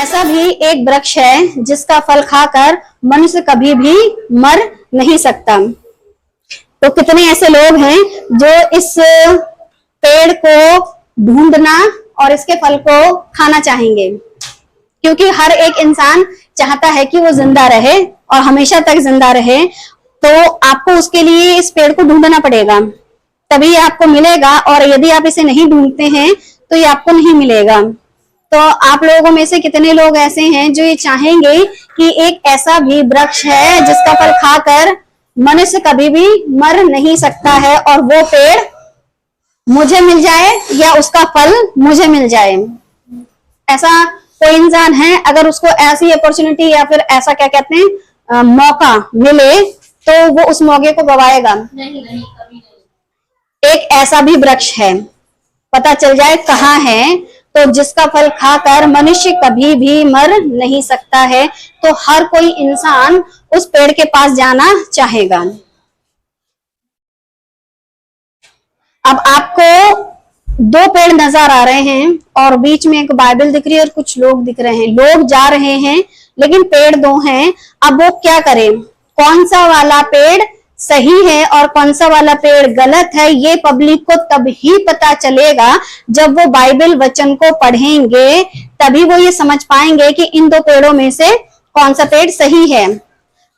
ऐसा भी एक वृक्ष है जिसका फल खाकर मनुष्य कभी भी मर नहीं सकता। तो कितने ऐसे लोग हैं जो इस पेड़ को ढूंढना और इसके फल को खाना चाहेंगे, क्योंकि हर एक इंसान चाहता है कि वो जिंदा रहे और हमेशा तक जिंदा रहे। तो आपको उसके लिए इस पेड़ को ढूंढना पड़ेगा, तभी आपको मिलेगा, और यदि आप इसे नहीं ढूंढते हैं तो ये आपको नहीं मिलेगा। तो आप लोगों में से कितने लोग ऐसे हैं जो ये चाहेंगे कि एक ऐसा भी वृक्ष है जिसका फल खाकर मनुष्य कभी भी मर नहीं सकता है, और वो पेड़ मुझे मिल जाए या उसका फल मुझे मिल जाए। ऐसा कोई इंसान है, अगर उसको ऐसी अपॉर्चुनिटी या फिर ऐसा क्या कहते हैं मौका मिले, तो वो उस मौके को गवाएगा नहीं, कभी नहीं। एक ऐसा भी वृक्ष है, पता चल जाए कहाँ है, तो जिसका फल खाकर मनुष्य कभी भी मर नहीं सकता है, तो हर कोई इंसान उस पेड़ के पास जाना चाहेगा। अब आपको दो पेड़ नजर आ रहे हैं और बीच में एक बाइबल दिख रही है और कुछ लोग दिख रहे हैं। लोग जा रहे हैं लेकिन पेड़ दो हैं। अब वो क्या करें, कौन सा वाला पेड़ सही है और कौन सा वाला पेड़ गलत है, ये पब्लिक को तब ही पता चलेगा जब वो बाइबल वचन को पढ़ेंगे, तभी वो ये समझ पाएंगे कि इन दो पेड़ों में से कौन सा पेड़ सही है।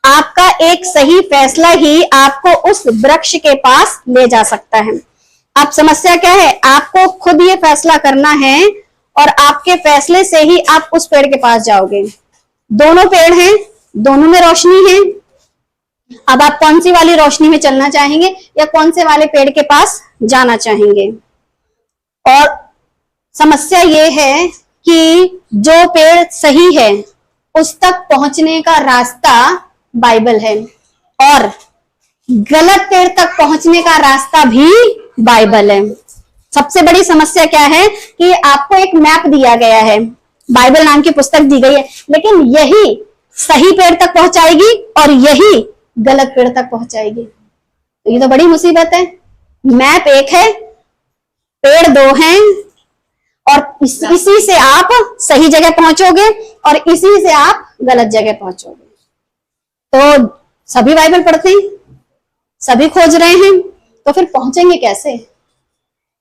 आपका एक सही फैसला ही आपको उस वृक्ष के पास ले जा सकता है। अब समस्या क्या है, आपको खुद ये फैसला करना है और आपके फैसले से ही आप उस पेड़ के पास जाओगे। दोनों पेड़ हैं, दोनों में रोशनी है। अब आप कौन सी वाली रोशनी में चलना चाहेंगे या कौन से वाले पेड़ के पास जाना चाहेंगे। और समस्या ये है कि जो पेड़ सही है उस तक पहुंचने का रास्ता बाइबल है, और गलत पेड़ तक पहुंचने का रास्ता भी बाइबल है। सबसे बड़ी समस्या क्या है कि आपको एक मैप दिया गया है, बाइबल नाम की पुस्तक दी गई है, लेकिन यही सही पेड़ तक पहुंचाएगी और यही गलत पेड़ तक पहुंचाएगी। तो ये तो बड़ी मुसीबत है। मैप एक है, पेड़ दो हैं, और इसी से आप सही जगह पहुंचोगे और इसी से आप गलत जगह पहुंचोगे। तो सभी बाइबल पढ़ते हैं, सभी खोज रहे हैं, तो फिर पहुंचेंगे कैसे,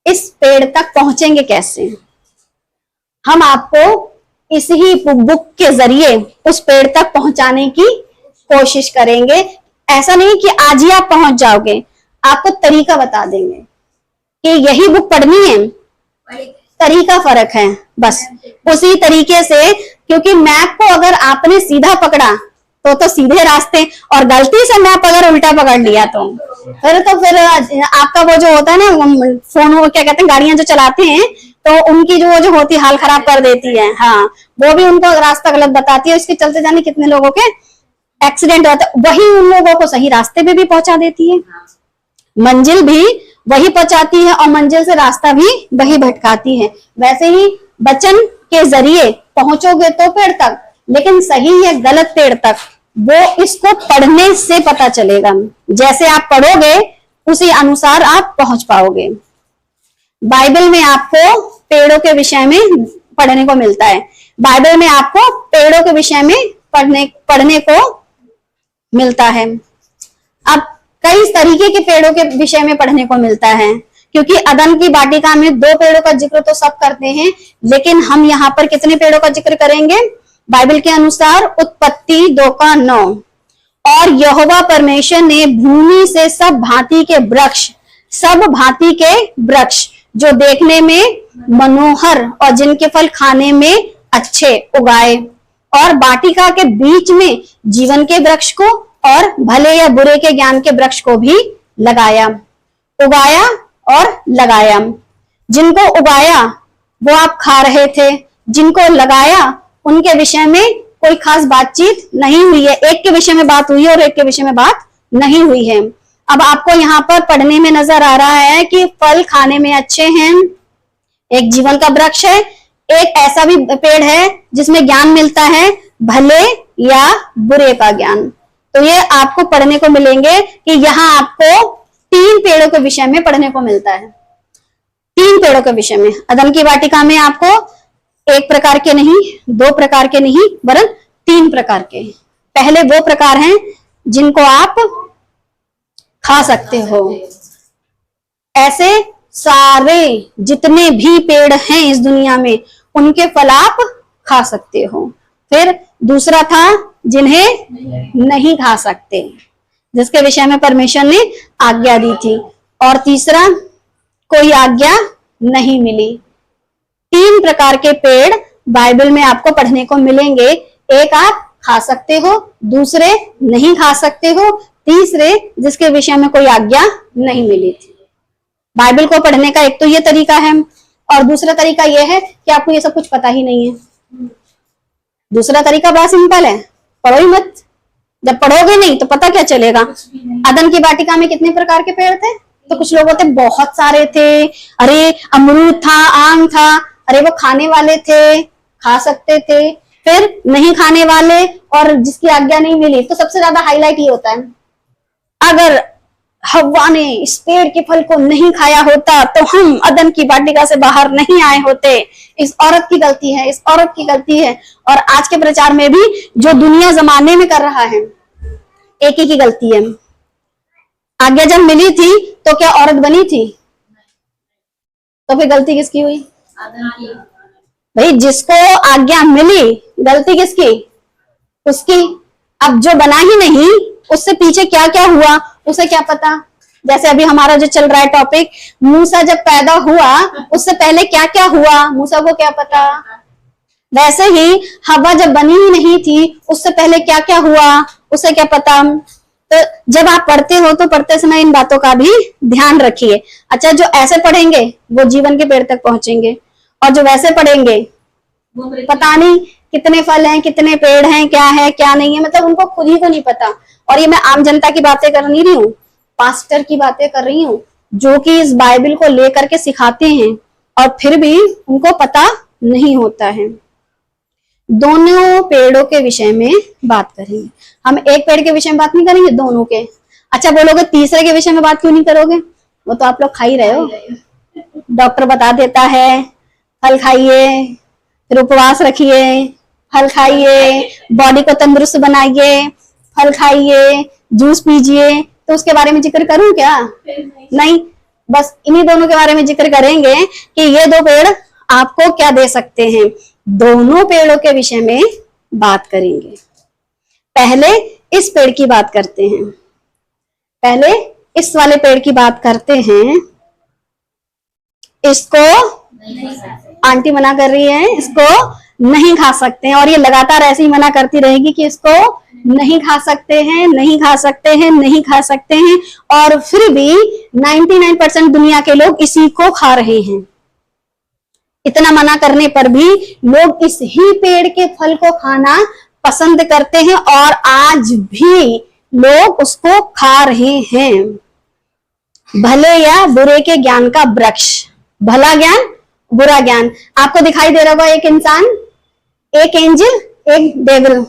इस पेड़ तक पहुंचेंगे कैसे। हम आपको इस ही बुक के जरिए उस पेड़ तक पहुंचाने की कोशिश करेंगे। ऐसा नहीं कि आज ही आप पहुंच जाओगे, आपको तरीका बता देंगे कि यही बुक पढ़नी है, तरीका फर्क है बस उसी तरीके से। क्योंकि मैप को अगर आपने सीधा पकड़ा तो सीधे रास्ते, और गलती से मैप अगर उल्टा पकड़ लिया तो फिर आपका वो जो होता है ना, फोन वो क्या कहते हैं, गाड़ियां जो चलाते हैं, तो उनकी जो होती है हाल खराब कर देती है। हाँ, वो भी उनको रास्ता गलत बताती है, उसके चलते जाने कितने लोगों के एक्सीडेंट होता है। वही उन लोगों को सही रास्ते पे भी पहुंचा देती है, मंजिल भी वही पहुंचाती है और मंजिल से रास्ता भी वही भटकाती है। वैसे ही वचन के जरिए पहुंचोगे तो पेड़ तक, लेकिन सही या गलत पेड़ तक वो इसको पढ़ने से पता चलेगा। जैसे आप पढ़ोगे उसी अनुसार आप पहुंच पाओगे। बाइबल में आपको पेड़ों के विषय में पढ़ने को मिलता है, बाइबल में आपको पेड़ों के विषय में पढ़ने को मिलता है। अब कई तरीके के पेड़ों के विषय में पढ़ने को मिलता है, क्योंकि अदन की वाटिका में दो पेड़ों का जिक्र तो सब करते हैं, लेकिन हम यहाँ पर कितने पेड़ों का जिक्र करेंगे बाइबल के अनुसार। उत्पत्ति 2:9, और यहोवा परमेश्वर ने भूमि से सब भांति के वृक्ष जो देखने में मनोहर और जिनके फल खाने में अच्छे उगाए, और वाटिका के बीच में जीवन के वृक्ष को और भले या बुरे के ज्ञान के वृक्ष को भी लगाया, उगाया और लगाया। जिनको उगाया वो आप खा रहे थे, जिनको लगाया उनके विषय में कोई खास बातचीत नहीं हुई है। एक के विषय में बात हुई है और एक के विषय में बात नहीं हुई है। अब आपको यहाँ पर पढ़ने में नजर आ रहा है कि फल खाने में अच्छे हैं, एक जीवन का वृक्ष है, एक ऐसा भी पेड़ है जिसमें ज्ञान मिलता है, भले या बुरे का ज्ञान। तो ये आपको पढ़ने को मिलेंगे कि यहाँ आपको 3 पेड़ों के विषय में पढ़ने को मिलता है। 3 पेड़ों के विषय में अदन की वाटिका में आपको एक प्रकार के नहीं, दो प्रकार के नहीं, वरन 3 प्रकार के। पहले वो प्रकार हैं जिनको आप खा सकते हो। ऐसे सारे जितने भी पेड़ हैं इस दुनिया में, उनके फल आप खा सकते हो। फिर दूसरा था जिन्हें नहीं खा सकते, जिसके विषय में परमेश्वर ने आज्ञा दी थी। और तीसरा, कोई आज्ञा नहीं मिली। 3 प्रकार के पेड़ बाइबल में आपको पढ़ने को मिलेंगे। एक आप खा सकते हो, दूसरे नहीं खा सकते हो, तीसरे जिसके विषय में कोई आज्ञा नहीं मिली थी। बाइबल को पढ़ने का एक तो ये तरीका है, और दूसरा तरीका यह है कि आपको ये सब कुछ पता ही नहीं है। दूसरा तरीका बड़ा सिंपल है, पढ़ो ही मत। जब पढ़ोगे नहीं तो पता क्या चलेगा। अदन की वाटिका में कितने प्रकार के पेड़ थे? तो कुछ लोग होते बहुत सारे थे। अरे अमरूद था, आम था, अरे वो खाने वाले थे, खा सकते थे। फिर नहीं खाने वाले और जिसकी आज्ञा नहीं मिली। तो सबसे ज्यादा हाईलाइट ये होता है, अगर हव्वा ने इस पेड़ के फल को नहीं खाया होता तो हम अदन की वाटिका से बाहर नहीं आए होते। इस औरत की गलती है, इस औरत की गलती है। और आज के प्रचार में भी जो दुनिया जमाने में कर रहा है, एक ही की गलती है। आज्ञा जब मिली थी तो क्या औरत बनी थी? तो फिर गलती किसकी हुई? भाई जिसको आज्ञा मिली, गलती किसकी? उसकी। अब जो बना ही नहीं, उससे पीछे क्या क्या हुआ उसे क्या पता। जैसे अभी हमारा जो चल रहा है टॉपिक, मूसा जब पैदा हुआ उससे पहले क्या क्या हुआ, मूसा को क्या पता। वैसे ही हवा जब बनी ही नहीं थी, उससे पहले क्या क्या हुआ उसे क्या पता। तो जब आप पढ़ते हो तो पढ़ते समय इन बातों का भी ध्यान रखिए। अच्छा, जो ऐसे पढ़ेंगे वो जीवन के पेड़ तक पहुंचेंगे, और जो वैसे पढ़ेंगे पता नहीं कितने फल हैं, कितने पेड़ हैं, क्या है क्या नहीं है, मतलब उनको खुद ही को नहीं पता। और ये मैं आम जनता की बातें कर नहीं रही हूँ, पास्टर की बातें कर रही हूँ, जो कि इस बाइबल को लेकर के सिखाते हैं और फिर भी उनको पता नहीं होता है। दोनों पेड़ों के विषय में बात करेंगे हम। एक पेड़ के विषय में बात नहीं करेंगे, दोनों के। अच्छा बोलोगे तीसरे के विषय में बात क्यों नहीं करोगे? वो तो आप लोग खा ही रहे हो। डॉक्टर बता देता है फल खाइए, फिर उपवास रखिए, फल खाइए, बॉडी को तंदुरुस्त बनाइए, फल खाइए, जूस पीजिए। तो उसके बारे में जिक्र करूं क्या? नहीं, बस इन्हीं दोनों के बारे में जिक्र करेंगे कि ये 2 पेड़ आपको क्या दे सकते हैं। दोनों पेड़ों के विषय में बात करेंगे। पहले इस पेड़ की बात करते हैं, पहले इस वाले पेड़ की बात करते हैं। इसको आंटी मना कर रही है, इसको नहीं खा सकते हैं, और ये लगातार ऐसे ही मना करती रहेगी कि इसको नहीं खा सकते हैं, नहीं खा सकते हैं, नहीं खा सकते हैं। और फिर भी 99% दुनिया के लोग इसी को खा रहे हैं। इतना मना करने पर भी लोग इस ही पेड़ के फल को खाना पसंद करते हैं, और आज भी लोग उसको खा रहे हैं। भले या बुरे के ज्ञान का वृक्ष, भला ज्ञान बुरा ज्ञान। आपको दिखाई दे रहा होगा एक इंसान, एक एंजल, एक डेविल।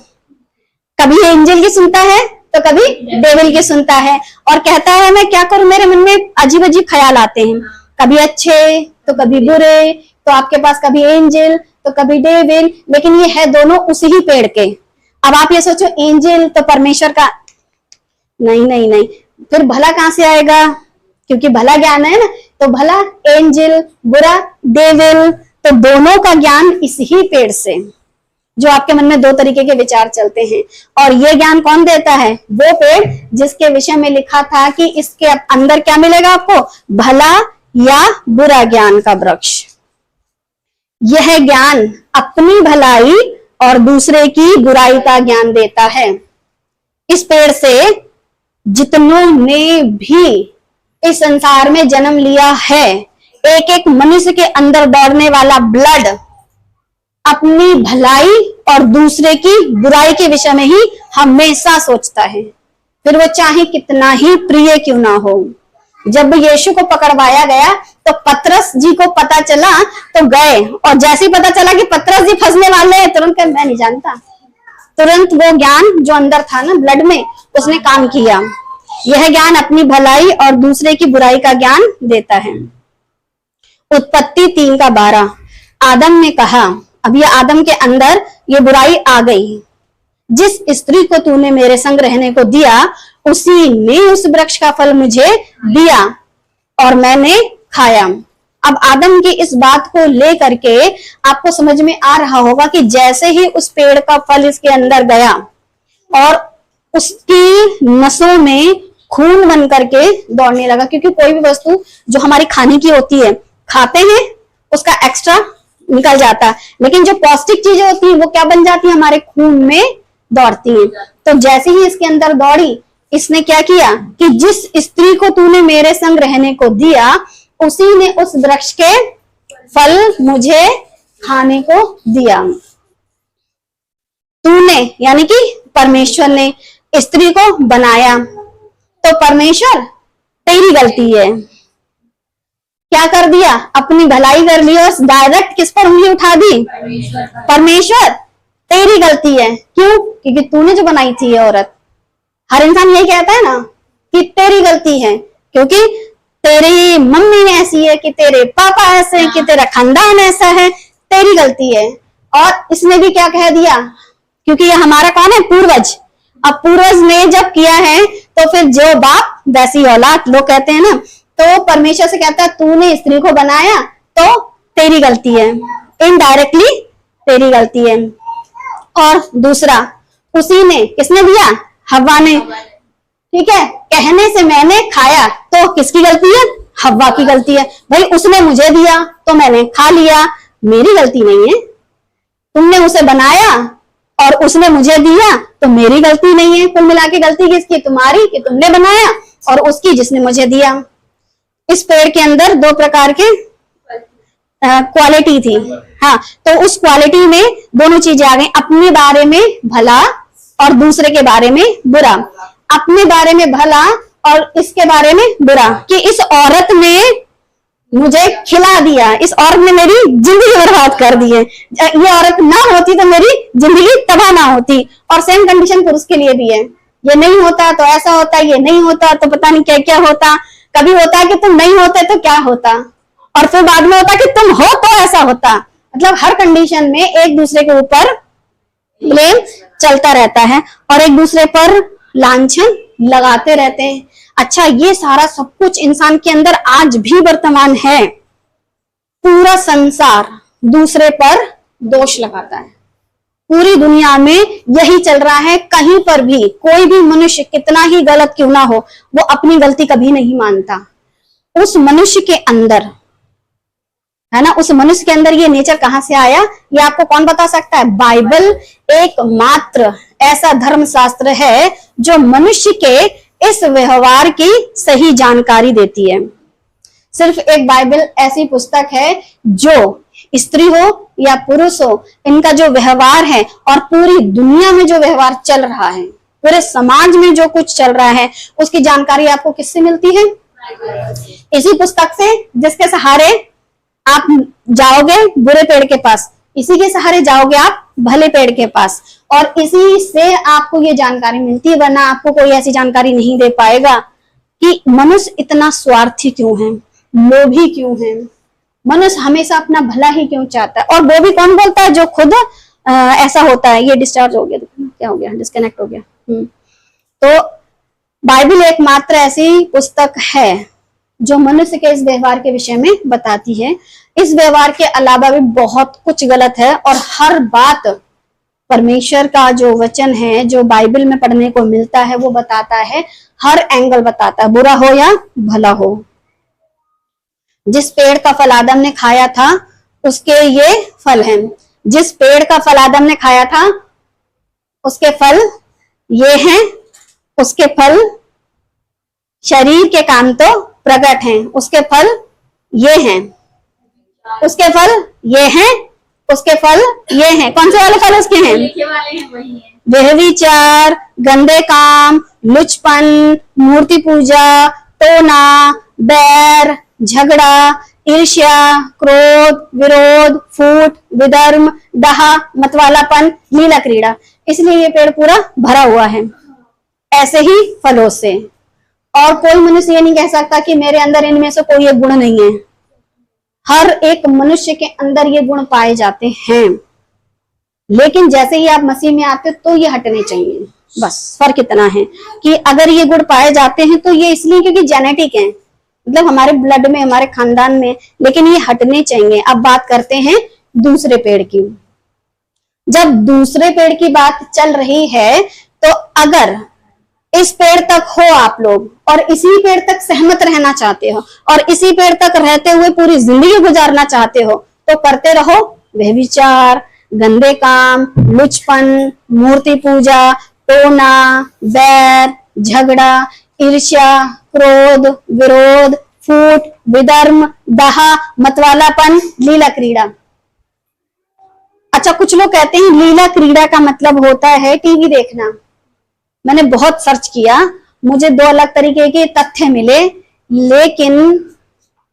कभी एंजल की सुनता है तो कभी डेविल की सुनता है, और कहता है मैं क्या करूं, मेरे मन में अजीब अजीब ख्याल आते हैं, कभी अच्छे तो कभी बुरे। तो आपके पास कभी एंजल तो कभी डेविल, लेकिन ये है दोनों उसी ही पेड़ के। अब आप ये सोचो एंजल तो परमेश्वर का, नहीं नहीं नहीं, फिर भला कहां से आएगा? क्योंकि भला ज्ञान है ना, तो भला एंजल, बुरा डेविल, तो दोनों का ज्ञान इस ही पेड़ से। जो आपके मन में 2 तरीके के विचार चलते हैं, और ये ज्ञान कौन देता है? वो पेड़ जिसके विषय में लिखा था कि इसके अंदर क्या मिलेगा आपको, भला या बुरा ज्ञान का वृक्ष। यह ज्ञान अपनी भलाई और दूसरे की बुराई का ज्ञान देता है। इस पेड़ से जितनों ने भी इस संसार में जन्म लिया है, एक एक मनुष्य के अंदर दौड़ने वाला ब्लड अपनी भलाई और दूसरे की बुराई के विषय में ही हमेशा सोचता है, फिर वो चाहे कितना ही प्रिय क्यों ना हो। जब यीशु को पकड़वाया गया तो पतरस जी को पता चला तो गए, और जैसे ही पता चला कि पतरस जी फंसने वाले हैं, तुरंत मैं नहीं जानता, तुरंत वो ज्ञान जो अंदर था ना ब्लड में, उसने काम किया। यह ज्ञान अपनी भलाई और दूसरे की बुराई का ज्ञान देता है। उत्पत्ति 3:12 आदम ने कहा, अब ये आदम के अंदर ये बुराई आ गई। जिस स्त्री को तूने मेरे संग रहने को दिया उसी ने उस वृक्ष का फल मुझे दिया और मैंने खाया। अब आदम की इस बात को लेकर के आपको समझ में आ रहा होगा कि जैसे ही उस पेड़ का फल इसके अंदर गया और उसकी नसों में खून बन करके दौड़ने लगा, क्योंकि कोई भी वस्तु जो हमारी खाने की होती है खाते हैं उसका एक्स्ट्रा निकल जाता है, लेकिन जो पौष्टिक चीजें होती है वो क्या बन जाती है, हमारे खून में दौड़ती हैं। तो जैसे ही इसके अंदर दौड़ी, इसने क्या किया कि जिस स्त्री को तूने मेरे संग रहने को दिया उसी ने उस वृक्ष के फल मुझे खाने को दिया। तूने यानी कि परमेश्वर ने स्त्री को बनाया, तो परमेश्वर तेरी गलती है, क्या कर दिया, अपनी भलाई कर ली और डायरेक्ट किस पर उंगली उठा दी, परमेश्वर तेरी गलती है। क्यों? क्योंकि तूने जो बनाई थी ये औरत। हर इंसान यही कहता है ना कि तेरी गलती है, क्योंकि तेरी मम्मी ने ऐसी है, कि तेरे पापा ऐसे हैं, कि तेरा खानदान ऐसा है, तेरी गलती है। और इसने भी क्या कह दिया, क्योंकि ये हमारा कौन है, पूर्वज। अब पूर्वज ने जब किया है तो फिर जो बाप वैसी औलाद, लोग कहते हैं ना। तो परमेश्वर से कहता है तूने स्त्री को बनाया तो तेरी गलती है, इनडायरेक्टली तेरी गलती है। और दूसरा, उसी ने, किसने दिया, हव्वा ने, ठीक है। कहने से मैंने खाया तो किसकी गलती है, हव्वा की गलती है। भाई उसने मुझे दिया तो मैंने खा लिया, मेरी गलती नहीं है। तुमने उसे बनाया और उसने मुझे दिया तो मेरी गलती नहीं है। कुल मिला के गलती किसकी, तुम्हारी, कि तुमने बनाया, और उसकी जिसने मुझे दिया। इस पेड़ के अंदर दो प्रकार के क्वालिटी थी। हाँ, तो उस क्वालिटी में दोनों चीजें आ गई, अपने बारे में भला और दूसरे के बारे में बुरा। अपने बारे में भला और इसके बारे में बुरा, कि इस औरत ने मुझे खिला दिया, इस औरत ने मेरी जिंदगी बर्बाद कर दी है, ये औरत ना होती तो मेरी जिंदगी तबाह ना होती। और सेम कंडीशन पुरुष के लिए भी है, ये नहीं होता तो ऐसा होता, ये नहीं होता तो पता नहीं क्या क्या होता। कभी होता है कि तुम नहीं होते तो क्या होता, और फिर बाद में होता कि तुम हो तो ऐसा होता। मतलब हर कंडीशन में एक दूसरे के ऊपर ब्लेम चलता रहता है और एक दूसरे पर लांछन लगाते रहते हैं। अच्छा, ये सारा सब कुछ इंसान के अंदर आज भी वर्तमान है। पूरा संसार दूसरे पर दोष लगाता है, पूरी दुनिया में यही चल रहा है। कहीं पर भी कोई भी मनुष्य कितना ही गलत क्यों ना हो, वो अपनी गलती कभी नहीं मानता। उस मनुष्य के अंदर है ना, उस मनुष्य के अंदर ये नेचर कहां से आया, ये आपको कौन बता सकता है? बाइबल एकमात्र ऐसा धर्मशास्त्र है जो मनुष्य के इस व्यवहार की सही जानकारी देती है। सिर्फ एक बाइबल ऐसी पुस्तक है जो स्त्री हो या पुरुष हो, इनका जो व्यवहार है और पूरी दुनिया में जो व्यवहार चल रहा है, पूरे समाज में जो कुछ चल रहा है, उसकी जानकारी आपको किससे मिलती है? इसी पुस्तक से, जिसके सहारे आप जाओगे बुरे पेड़ के पास, इसी के सहारे जाओगे आप भले पेड़ के पास, और इसी से आपको ये जानकारी मिलती है। वरना आपको कोई ऐसी जानकारी नहीं दे पाएगा कि मनुष्य इतना स्वार्थी क्यों है, लोभी क्यों है, मनुष्य हमेशा अपना भला ही क्यों चाहता है। और वो भी कौन बोलता है? जो खुद ऐसा होता है। ये डिस्चार्ज हो गया, क्या हो गया, डिस्कनेक्ट हो गया। तो बाइबल एकमात्र ऐसी पुस्तक है जो मनुष्य के इस व्यवहार के विषय में बताती है। इस व्यवहार के अलावा भी बहुत कुछ गलत है, और हर बात परमेश्वर का जो वचन है, जो बाइबल में पढ़ने को मिलता है, वो बताता है, हर एंगल बताता है, बुरा हो या भला हो। जिस पेड़ का फल आदम ने खाया था उसके ये फल हैं। जिस पेड़ का फल आदम ने खाया था उसके फल ये हैं। उसके फल शरीर के काम तो प्रकट हैं, उसके फल ये हैं, उसके फल ये हैं, उसके फल ये हैं। कौन से वाले फल उसके हैं? व्यभिचार, गंदे काम, लुचपन, मूर्ति पूजा, टोना, बैर, झगड़ा, ईर्ष्या, क्रोध, विरोध, फूट, विधर्म, डहा, मतवालापन, लीला क्रीड़ा। इसलिए ये पेड़ पूरा भरा हुआ है ऐसे ही फलों से। और कोई मनुष्य ये नहीं कह सकता कि मेरे अंदर इनमें से कोई एक गुण नहीं है। हर एक मनुष्य के अंदर ये गुण पाए जाते हैं। लेकिन जैसे ही आप मसीह में आते तो ये हटने चाहिए। बस फर्क इतना है कि अगर ये गुण पाए जाते हैं तो ये इसलिए क्योंकि जेनेटिक है, मतलब हमारे ब्लड में, हमारे खानदान में, लेकिन ये हटने चाहिए। अब बात करते हैं दूसरे पेड़ की। जब दूसरे पेड़ की बात चल रही है तो अगर इस पेड़ तक हो आप लोग और इसी पेड़ तक सहमत रहना चाहते हो और इसी पेड़ तक रहते हुए पूरी जिंदगी गुजारना चाहते हो तो करते रहो व्यभिचार, गंदे काम, लुचपन, मूर्ति पूजा, टोना, बैर, झगड़ा, ईर्ष्या, क्रोध, विरोध, फूट, विधर्म, दाह, मतवालापन, लीला क्रीड़ा। अच्छा, कुछ लोग कहते हैं लीला क्रीड़ा का मतलब होता है टीवी देखना। मैंने बहुत सर्च किया, मुझे दो अलग तरीके के तथ्य मिले, लेकिन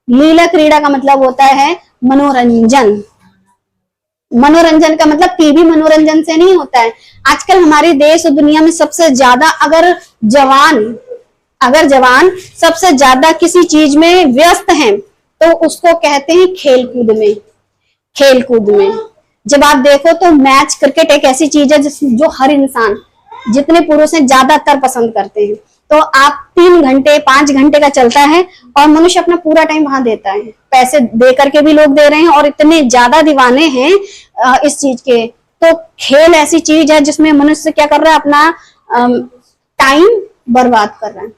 लीला क्रीड़ा का मतलब होता है मनोरंजन। मनोरंजन का मतलब टीवी मनोरंजन से नहीं होता है। आजकल हमारे देश और दुनिया में सबसे ज्यादा अगर जवान सबसे ज्यादा किसी चीज में व्यस्त हैं तो उसको कहते हैं खेलकूद में। जब आप देखो तो मैच, क्रिकेट एक ऐसी चीज है जो हर इंसान, जितने पुरुष हैं ज्यादातर पसंद करते हैं। तो आप 3 घंटे 5 घंटे का चलता है और मनुष्य अपना पूरा टाइम वहां देता है। पैसे दे करके भी लोग दे रहे हैं और इतने ज्यादा दीवाने हैं इस चीज के। तो खेल ऐसी चीज है जिसमें मनुष्य क्या कर रहा है, अपना टाइम बर्बाद कर रहा है।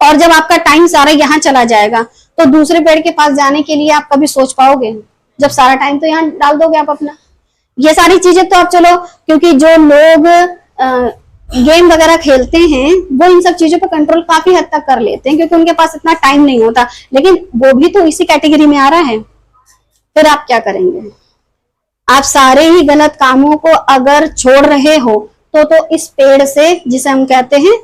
और जब आपका टाइम सारा यहाँ चला जाएगा तो दूसरे पेड़ के पास जाने के लिए आप कभी सोच पाओगे? जब सारा टाइम तो यहाँ डाल दोगे आप अपना। ये सारी चीजें तो आप चलो, क्योंकि जो लोग गेम वगैरह खेलते हैं वो इन सब चीजों पर कंट्रोल काफी हद तक कर लेते हैं क्योंकि उनके पास इतना टाइम नहीं होता, लेकिन वो भी तो इसी कैटेगरी में आ रहा है। फिर आप क्या करेंगे? आप सारे ही गलत कामों को अगर छोड़ रहे हो तो इस पेड़ से, जिसे हम कहते हैं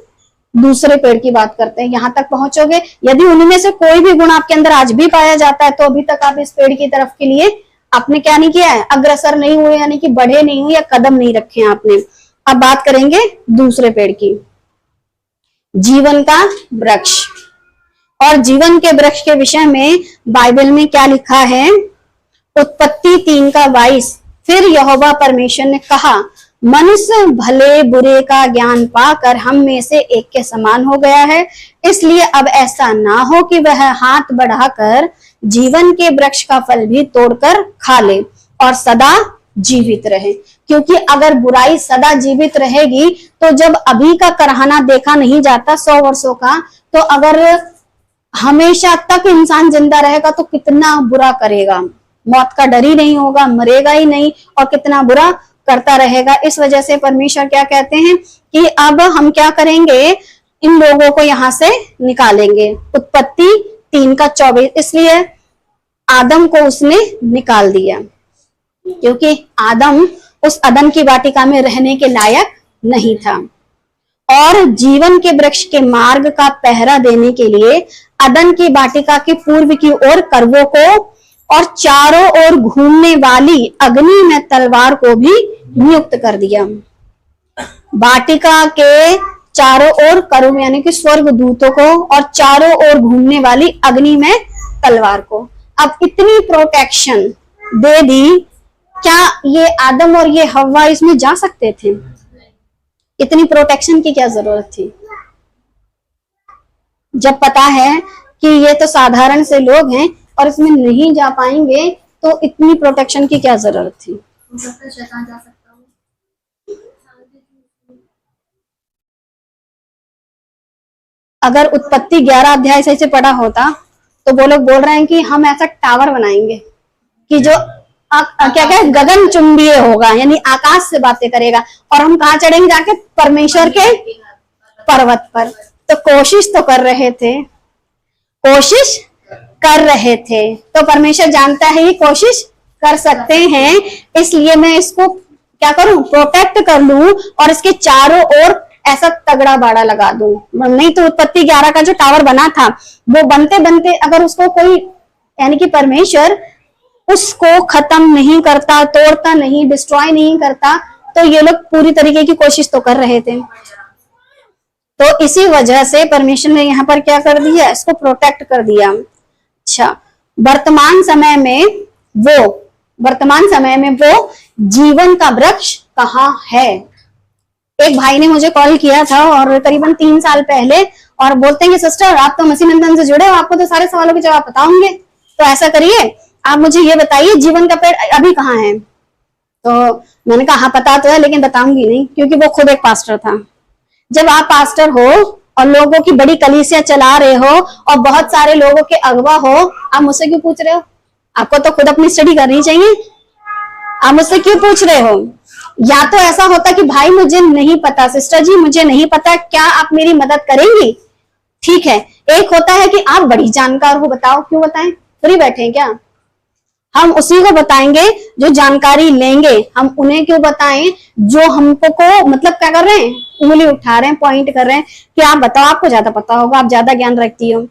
दूसरे पेड़ की बात करते हैं, यहां तक पहुंचोगे। यदि उनमें से कोई भी गुण आपके अंदर आज भी पाया जाता है तो अभी तक आप इस पेड़ की तरफ के लिए आपने क्या नहीं किया है, अग्रसर नहीं हुए, यानी कि बढ़े नहीं हुए या कदम नहीं रखे हैं आपने। अब बात करेंगे दूसरे पेड़ की, जीवन का वृक्ष। और जीवन के वृक्ष के विषय में बाइबल में क्या लिखा है? उत्पत्ति 3:22, फिर यहोवा परमेश्वर ने कहा, मनुष्य भले बुरे का ज्ञान पाकर हम में से एक के समान हो गया है, इसलिए अब ऐसा ना हो कि वह हाथ बढ़ाकर जीवन के वृक्ष का फल भी तोड़कर खा ले और सदा जीवित रहे। क्योंकि अगर बुराई सदा जीवित रहेगी तो जब अभी का करहाना देखा नहीं जाता 100 वर्षों का, तो अगर हमेशा तक इंसान जिंदा रहेगा तो कितना बुरा करेगा। मौत का डर ही नहीं होगा, मरेगा ही नहीं और कितना बुरा करता रहेगा। इस वजह से परमेश्वर क्या कहते हैं कि अब हम क्या करेंगे, इन लोगों को यहां से निकालेंगे। उत्पत्ति 3:24, इसलिए आदम को उसने निकाल दिया क्योंकि आदम उस अदन की वाटिका में रहने के लायक नहीं था। और जीवन के वृक्ष के मार्ग का पहरा देने के लिए अदन की वाटिका की पूर्व की ओर करवों को और चारों ओर घूमने वाली अग्नि में तलवार को भी नियुक्त कर दिया। वाटिका के चारों ओर करुब यानी कि स्वर्ग दूतों को और चारों ओर घूमने वाली अग्नि में तलवार को। अब इतनी प्रोटेक्शन दे दी, क्या ये आदम और ये हव्वा इसमें जा सकते थे? इतनी प्रोटेक्शन की क्या जरूरत थी? जब पता है कि ये तो साधारण से लोग हैं और इसमें नहीं जा पाएंगे तो इतनी प्रोटेक्शन की क्या जरूरत थी? शैतान जा सकता हो। अगर उत्पत्ति 11 अध्याय सही से पढ़ा होता तो वो लोग बोल रहे हैं कि हम ऐसा टावर बनाएंगे कि जो क्या क्या गगन चुंबीय होगा, यानी आकाश से बातें करेगा। और हम कहाँ चढ़ेंगे? जाके परमेश्वर के पर्वत पर। तो कोशिश तो कर रहे थे, तो परमेश्वर जानता है ये कोशिश कर सकते हैं, इसलिए मैं इसको क्या करूं, प्रोटेक्ट कर लूं और इसके चारों ओर ऐसा तगड़ा बाड़ा लगा दूं। नहीं तो उत्पत्ति 11 का जो टावर बना था वो बनते बनते अगर उसको कोई, यानी कि परमेश्वर उसको खत्म नहीं करता, तोड़ता नहीं, डिस्ट्रॉय नहीं करता, तो ये लोग पूरी तरीके की कोशिश तो कर रहे थे। तो इसी वजह से परमेश्वर ने यहाँ पर क्या कर दिया, इसको प्रोटेक्ट कर दिया। अच्छा, वर्तमान समय में वो वर्तमान समय में वो जीवन का वृक्ष कहाँ है। एक भाई ने मुझे कॉल किया था और करीबन 3 साल पहले, और बोलते हैं कि सिस्टर आप तो मसीह नंदन से जुड़े हो, आपको तो सारे सवालों के जवाब पता होंगे, तो ऐसा करिए आप मुझे ये बताइए जीवन का पेड़ अभी कहाँ है। तो मैंने कहा हाँ पता तो है लेकिन बताऊंगी नहीं, क्योंकि वो खुद एक पास्टर था। जब आप पास्टर हो और लोगों की बड़ी कलीसिया चला रहे हो और बहुत सारे लोगों के अगवा हो, आप मुझसे क्यों पूछ रहे हो? आपको तो खुद अपनी स्टडी करनी चाहिए, आप मुझसे क्यों पूछ रहे हो? या तो ऐसा होता कि भाई मुझे नहीं पता, सिस्टर जी मुझे नहीं पता, क्या आप मेरी मदद करेंगी? ठीक है। एक होता है कि आप बड़ी जानकार हो, बताओ क्यों बताएं, फ्री बैठे हैं क्या? हम उसी को बताएंगे जो जानकारी लेंगे, हम उन्हें क्यों बताएं जो हमको को मतलब क्या कर रहे हैं, उंगली उठा रहे हैं, पॉइंट कर रहे हैं कि आप बताओ, आपको ज्यादा पता होगा, आप ज्यादा ज्ञान रखती हो।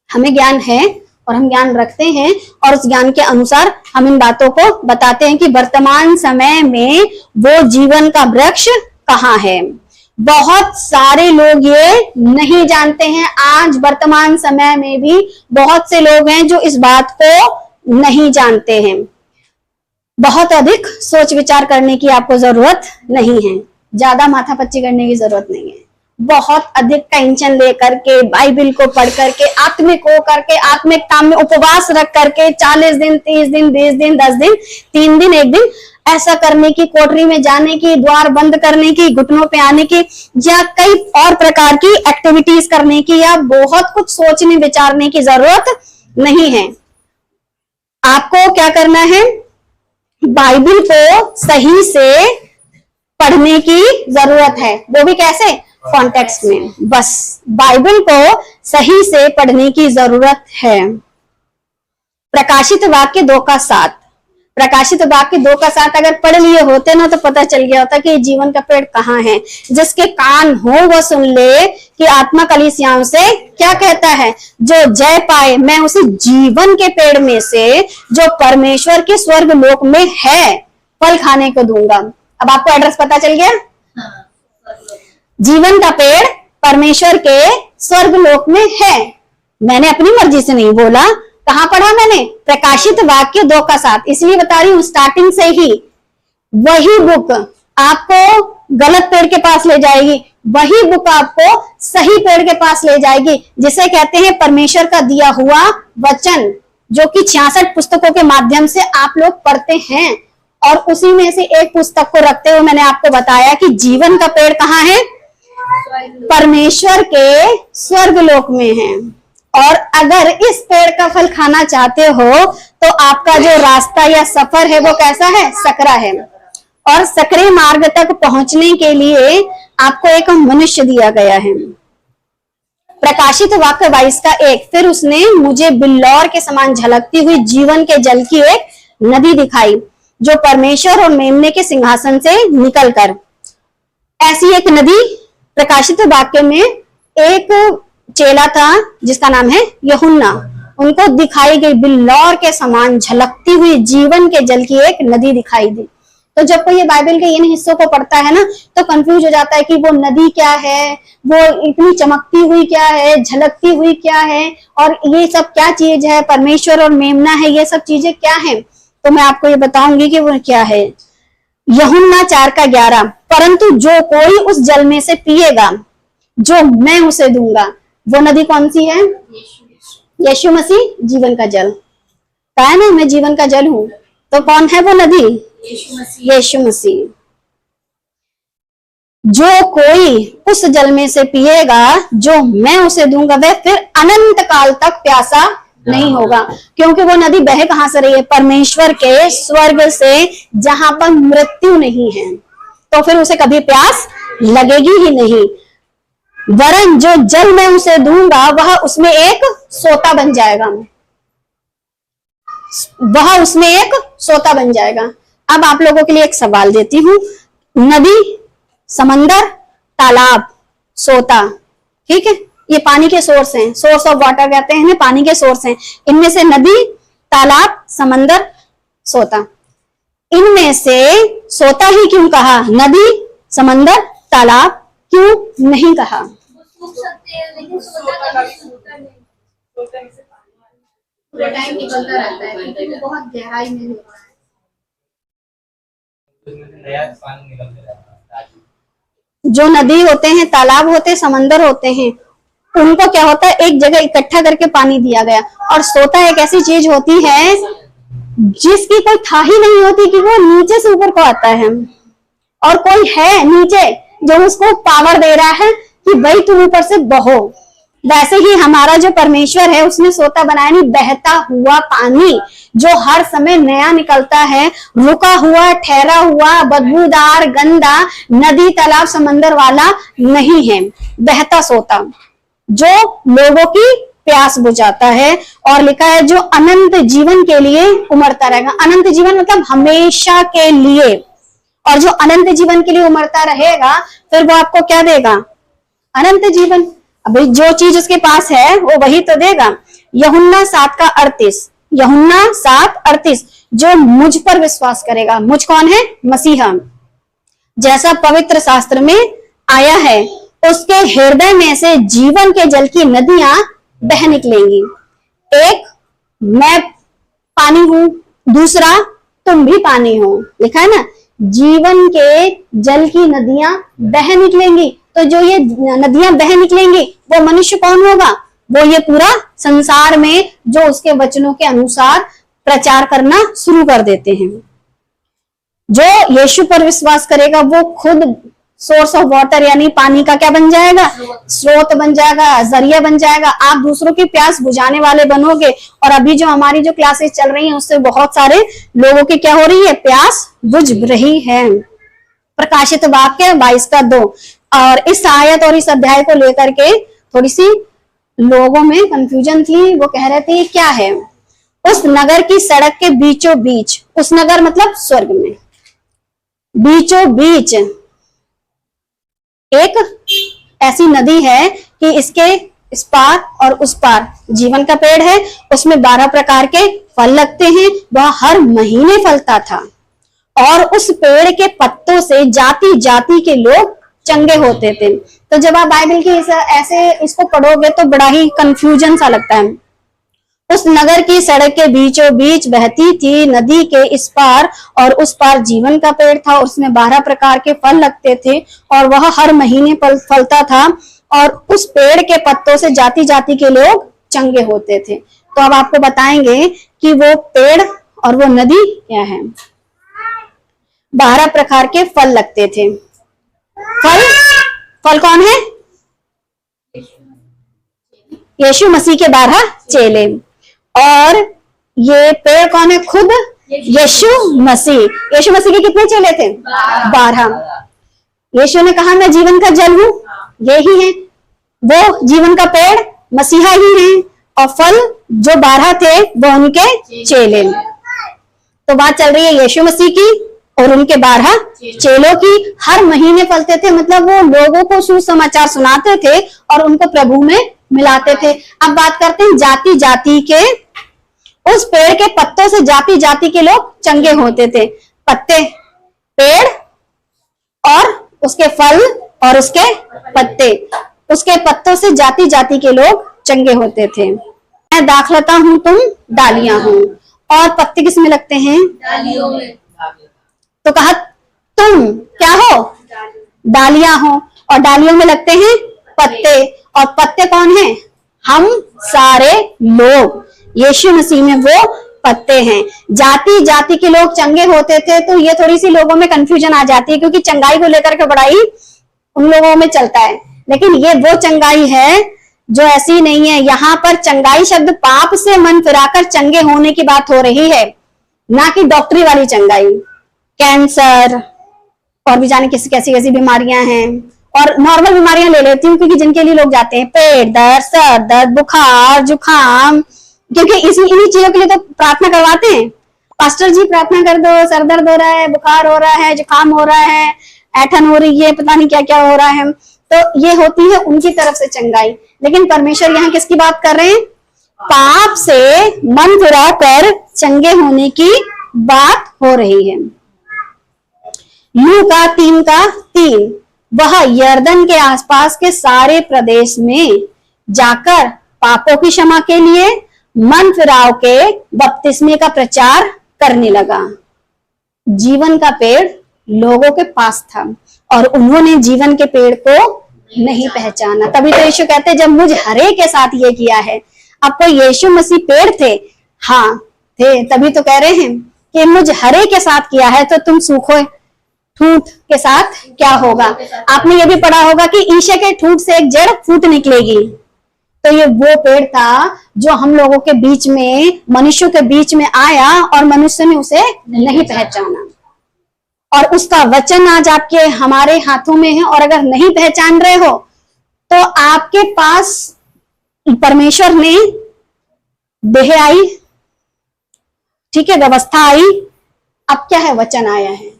हमें ज्ञान है और हम ज्ञान रखते हैं, और उस ज्ञान के अनुसार हम इन बातों को बताते हैं कि वर्तमान समय में वो जीवन का वृक्ष कहाँ है। बहुत सारे लोग ये नहीं जानते हैं। आज वर्तमान समय में भी बहुत से लोग हैं जो इस बात को नहीं जानते हैं। बहुत अधिक सोच विचार करने की आपको जरूरत नहीं है, ज्यादा माथापच्ची करने की जरूरत नहीं है। बहुत अधिक टेंशन लेकर के, बाइबल को पढ़ करके, आत्मिक हो करके, आत्मिक काम में उपवास रख करके 40 दिन, 30 दिन, 20 दिन, 10 दिन, 3 दिन, 1 दिन ऐसा करने की, कोठरी में जाने की, द्वार बंद करने की, घुटनों पे आने की, या कई और प्रकार की एक्टिविटीज करने की, या बहुत कुछ सोचने विचारने की जरूरत नहीं है। आपको क्या करना है? बाइबल को सही से पढ़ने की जरूरत है, वो भी कैसे? कॉन्टेक्स्ट में। बस बाइबल को सही से पढ़ने की जरूरत है। प्रकाशित वाक्य 2:7, प्रकाशित वाक्य 2:7 अगर पढ़ लिए होते ना तो पता चल गया होता कि जीवन का पेड़ कहाँ है। जिसके कान हो वो सुन ले कि आत्मा कलीसियाओं से क्या कहता है। जो जय पाए मैं उसे जीवन के पेड़ में से जो परमेश्वर के स्वर्ग लोक में है फल खाने को दूंगा। अब आपको एड्रेस पता चल गया। जीवन का पेड़ परमेश्वर के स्वर्ग लोक में है। मैंने अपनी मर्जी से नहीं बोला, कहां पढ़ा मैंने? प्रकाशित वाक्य 2:7। इसलिए बता रही हूं स्टार्टिंग से ही। वही बुक आपको गलत पेड़ के पास ले जाएगी, वही बुक आपको सही पेड़ के पास ले जाएगी, जिसे कहते हैं परमेश्वर का दिया हुआ वचन, जो कि 66 पुस्तकों के माध्यम से आप लोग पढ़ते हैं। और उसी में से एक पुस्तक को रखते हुए मैंने आपको बताया कि जीवन का पेड़ कहाँ है? परमेश्वर के स्वर्ग लोक में है। और अगर इस पेड़ का फल खाना चाहते हो तो आपका जो रास्ता या सफर है वो कैसा है? सकरा है। और सकरे मार्ग तक पहुंचने के लिए आपको एक मनुष्य दिया गया है। प्रकाशित वाक्य 22:1। फिर उसने मुझे बिल्लौर के समान झलकती हुई जीवन के जल की एक नदी दिखाई, जो परमेश्वर और मेमने के सिंहासन से निकलकर। ऐसी एक नदी प्रकाशित वाक्य में एक चेला था जिसका नाम है यूहन्ना, उनको दिखाई गई बिल्लौर के समान झलकती हुई जीवन के जल की एक नदी दिखाई दी। तो जब कोई ये बाइबल के इन हिस्सों को पढ़ता है ना तो कंफ्यूज हो जाता है कि वो नदी क्या है, वो इतनी चमकती हुई क्या है, झलकती हुई क्या है, और ये सब क्या चीज है, परमेश्वर और मेमना है, ये सब चीजें क्या है। तो मैं आपको ये बताऊंगी कि वो क्या है। यूहन्ना 4:11। परंतु जो कोई उस जल में से पिएगा जो मैं उसे दूंगा, वो नदी कौन सी है? यीशु मसीह जीवन का जल। कहा है ना मैं जीवन का जल हूं, तो कौन है वो नदी? यीशु मसीह। जो कोई उस जल में से पिएगा जो मैं उसे दूंगा, वह फिर अनंत काल तक प्यासा नहीं होगा। क्योंकि वो नदी बह कहां से रही है? परमेश्वर के स्वर्ग से, जहां पर मृत्यु नहीं है। तो फिर उसे कभी प्यास लगेगी ही नहीं। वरन जो जल मैं उसे दूंगा वह उसमें एक सोता बन जाएगा, वह उसमें एक सोता बन जाएगा। अब आप लोगों के लिए एक सवाल देती हूं। नदी, समंदर, तालाब, सोता, ठीक है, ये पानी के सोर्स हैं, सोर्स ऑफ वाटर कहते हैं, पानी के सोर्स हैं। इनमें से नदी, तालाब, समंदर, सोता, इनमें से सोता ही क्यों कहा? नदी, समंदर, तालाब क्यों नहीं कहा? लेकिन पूरे टाइम निकलता रहता है क्योंकि वो बहुत गहराई में होता है। नया पानी निकलते रहता है ताकि जो नदी होते हैं, तालाब होते हैं, समंदर होते हैं, उनको क्या होता है, एक जगह इकट्ठा करके पानी दिया गया। और सोता एक ऐसी चीज होती है जिसकी कोई था ही नहीं होती कि वो नीचे से ऊपर को आता है, और कोई है नीचे जो उसको पावर दे रहा है कि भाई तुम ऊपर से बहो। वैसे ही हमारा जो परमेश्वर है उसने सोता बनाया नहीं, बहता हुआ पानी जो हर समय नया निकलता है, रुका हुआ, ठहरा हुआ, बदबूदार, गंदा, नदी, तालाब, समंदर वाला नहीं है, बहता सोता जो लोगों की प्यास बुझाता है। और लिखा है जो अनंत जीवन के लिए उमड़ता रहेगा। अनंत जीवन मतलब हमेशा के लिए, और जो अनंत जीवन के लिए उमड़ता रहेगा फिर वो आपको क्या देगा, अनंत जीवन। अभी जो चीज उसके पास है वो वही तो देगा। यूहन्ना 7:38, यूहन्ना 7:38, जो मुझ पर विश्वास करेगा, मुझ कौन है, मसीहा, जैसा पवित्र शास्त्र में आया है, उसके हृदय में से जीवन के जल की नदियां बह निकलेंगी। एक, मैं पानी हूं, दूसरा तुम भी पानी हो, लिखा है ना, जीवन के जल की नदियां बह निकलेंगी। तो जो ये नदियां बह निकलेंगी वो मनुष्य कौन होगा, वो ये पूरा संसार में जो उसके वचनों के अनुसार प्रचार करना शुरू कर देते हैं। जो यीशु पर विश्वास करेगा वो खुद सोर्स ऑफ वाटर यानी पानी का क्या बन जाएगा, स्रोत बन जाएगा, जरिया बन जाएगा। आप दूसरों की प्यास बुझाने वाले बनोगे। और अभी जो हमारी जो क्लासेस चल रही हैं उससे बहुत सारे लोगों की क्या हो रही है, प्यास बुझ रही है। प्रकाशित वाक्य 22:2। और इस आयत और इस अध्याय को लेकर के थोड़ी सी लोगों में कंफ्यूजन थी। वो कह रहे थे क्या है, उस नगर की सड़क के बीचों बीच, उस नगर मतलब स्वर्ग में, बीचों बीच एक ऐसी नदी है कि इसके इस पार और उस पार जीवन का पेड़ है, उसमें 12 प्रकार के फल लगते हैं, वह हर महीने फलता था। और उस पेड़ के पत्तों से जाति जाति के लोग चंगे होते थे। तो जब आप बाइबल की ऐसे इसको पढ़ोगे तो बड़ा ही कंफ्यूजन सा लगता है। उस नगर की सड़क के बीचों बीच बहती थी नदी के इस पार और उस पार जीवन का पेड़ था, उसमें 12 प्रकार के फल लगते थे और वह हर महीने फलता था। और उस पेड़ के पत्तों से जाति जाति के लोग चंगे होते थे। तो अब आपको बताएंगे कि वो पेड़ और वो नदी क्या है। 12 प्रकार के फल लगते थे। फल कौन है, यीशु मसीह के 12 चेले। और ये पेड़ कौन है, खुद यीशु मसीह। यीशु मसीह के कितने चेले थे, 12। यीशु ने कहा मैं जीवन का जल हूं, यही है वो जीवन का पेड़, मसीहा ही है। और फल जो 12 थे वो उनके चेले। तो बात चल रही है यीशु मसीह की और उनके 12 चेलों की। हर महीने फलते थे, मतलब वो लोगों को सुसमाचार सुनाते थे और उनको प्रभु में मिलाते थे। अब बात करते हैं जाति जाति के। उस पेड़ के पत्तों से जाति जाति के लोग चंगे होते थे। पत्ते, पेड़ और उसके फल और उसके पत्ते, उसके पत्तों से जाति जाति के लोग चंगे होते थे। मैं दाखलता हूं, तुम डालियां हो। और पत्ते किसमें लगते हैं, डालियों में। तो कहा तुम क्या हो, डालियां हो। और डालियों में लगते हैं पत्ते। और पत्ते कौन है, हम सारे लोग। यीशु मसीह में वो पत्ते हैं। जाति जाति के लोग चंगे होते थे। तो ये थोड़ी सी लोगों में कंफ्यूजन आ जाती है क्योंकि चंगाई को लेकर के बड़ा ही उन लोगों में चलता है। लेकिन ये वो चंगाई है जो ऐसी नहीं है। यहाँ पर चंगाई शब्द पाप से मन फिराकर चंगे होने की बात हो रही है, ना कि डॉक्टरी वाली चंगाई। कैंसर और भी जाने कैसी कैसी बीमारियां हैं। और नॉर्मल बीमारियां ले लेती हूँ क्योंकि जिनके लिए लोग जाते हैं, पेट दर्द, सर दर्द, बुखार, जुकाम, क्योंकि इन्हीं चीजों के लिए तो प्रार्थना करवाते हैं। पास्टर जी प्रार्थना कर दो, सर दर्द हो रहा है, बुखार हो रहा है, जुकाम हो रहा है, ऐठन हो रही है, पता नहीं क्या क्या हो रहा है। तो ये होती है उनकी तरफ से चंगाई। लेकिन परमेश्वर यहाँ किसकी बात कर रहे हैं, पाप से मन फिरा कर चंगे होने की बात हो रही है। लूका 3:3, वह यर्दन के आसपास के सारे प्रदेश में जाकर पापों की क्षमा के लिए मन फिराव के बपतिस्मे का प्रचार करने लगा। जीवन का पेड़ लोगों के पास था और उन्होंने जीवन के पेड़ को नहीं पहचाना। तभी तो यीशु कहते जब मुझ हरे के साथ ये किया है। अब कोई यीशु मसीह पेड़ थे, हाँ थे, तभी तो कह रहे हैं कि मुझ हरे के साथ किया है तो तुम सूखो ठूंठ के साथ क्या होगा। आपने ये भी पढ़ा होगा कि ईशे के ठूंठ से एक जड़ फूट निकलेगी। तो ये वो पेड़ था जो हम लोगों के बीच में, मनुष्यों के बीच में आया और मनुष्य ने उसे नहीं पहचाना। और उसका वचन आज आपके हमारे हाथों में है। और अगर नहीं पहचान रहे हो तो आपके पास परमेश्वर ने देह आई, ठीक है, व्यवस्था आई, अब क्या है, वचन आया है।